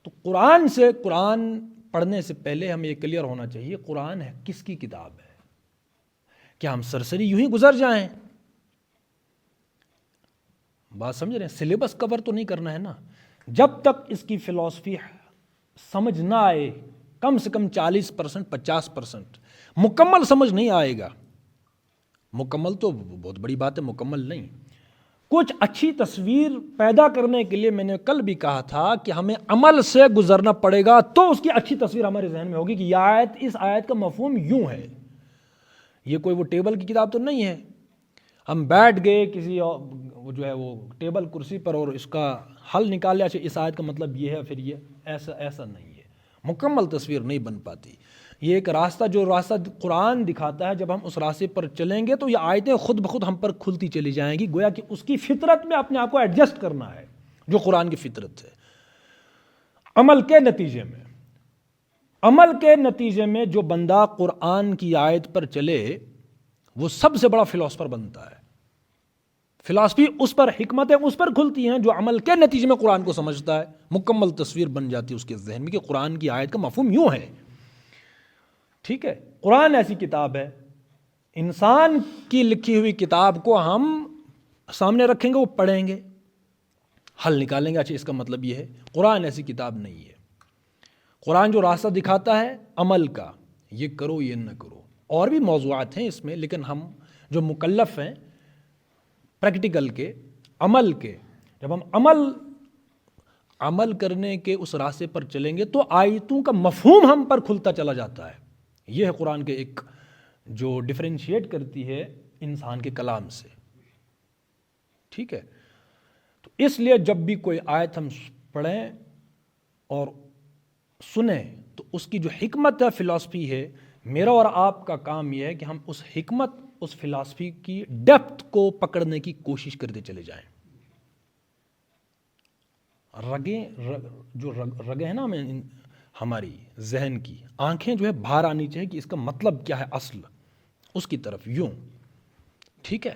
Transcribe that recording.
تو قرآن پڑھنے سے پہلے ہمیں یہ کلیئر ہونا چاہیے قرآن ہے کس کی کتاب ہے. کیا ہم سرسری یوں ہی گزر جائیں؟ بات سمجھ رہے ہیں؟ سلیبس کور تو نہیں کرنا ہے نا. جب تک اس کی فلسفی سمجھ نہ آئے، کم سے کم 40% 50% مکمل سمجھ نہیں آئے گا. مکمل تو بہت بڑی بات ہے، مکمل نہیں. کچھ اچھی تصویر پیدا کرنے کے لیے میں نے کل بھی کہا تھا کہ ہمیں عمل سے گزرنا پڑے گا تو اس کی اچھی تصویر ہمارے ذہن میں ہوگی کہ یہ آیت، اس آیت کا مفہوم یوں ہے. یہ کوئی وہ ٹیبل کی کتاب تو نہیں ہے ہم بیٹھ گئے کسی وہ ٹیبل کرسی پر اور اس کا حل نکال لیا، اچھا اس آیت کا مطلب یہ ہے، پھر یہ ایسا نہیں ہے. مکمل تصویر نہیں بن پاتی. یہ ایک راستہ جو راستہ قرآن دکھاتا ہے، جب ہم اس راستے پر چلیں گے تو یہ آیتیں خود بخود ہم پر کھلتی چلی جائیں گی، گویا کہ اس کی فطرت میں اپنے آپ کو ایڈجسٹ کرنا ہے جو قرآن کی فطرت ہے. عمل کے نتیجے میں جو بندہ قرآن کی آیت پر چلے وہ سب سے بڑا فلاسفر بنتا ہے. فلاسفی اس پر، حکمتیں اس پر کھلتی ہیں جو عمل کے نتیجے میں قرآن کو سمجھتا ہے. مکمل تصویر بن جاتی ہے اس کے ذہن میں کہ قرآن کی آیت کا مفہوم یوں ہے. ٹھیک ہے، قرآن ایسی کتاب ہے، انسان کی لکھی ہوئی کتاب کو ہم سامنے رکھیں گے، وہ پڑھیں گے، حل نکالیں گے، اچھا اس کا مطلب یہ ہے. قرآن ایسی کتاب نہیں ہے. قرآن جو راستہ دکھاتا ہے عمل کا، یہ کرو یہ نہ کرو. اور بھی موضوعات ہیں اس میں، لیکن ہم جو مکلف ہیں پریکٹیکل کے، عمل کے، جب ہم عمل کرنے کے اس راستے پر چلیں گے تو آیتوں کا مفہوم ہم پر کھلتا چلا جاتا ہے. یہ ہے قرآن کے ایک جو ڈیفرینشیٹ کرتی ہے انسان کے کلام سے. ٹھیک ہے، تو اس لیے جب بھی کوئی آیت ہم پڑھیں اور سنیں تو اس کی جو حکمت ہے، فلسفی ہے، میرا اور آپ کا کام یہ ہے کہ ہم اس حکمت، اس فلسفی کی ڈیپتھ کو پکڑنے کی کوشش کرتے چلے جائیں. رگیں ہیں نا ہماری ذہن کی آنکھیں جو ہے باہر آنی چاہیے کہ اس کا مطلب کیا ہے، اصل اس کی طرف یوں. ٹھیک ہے،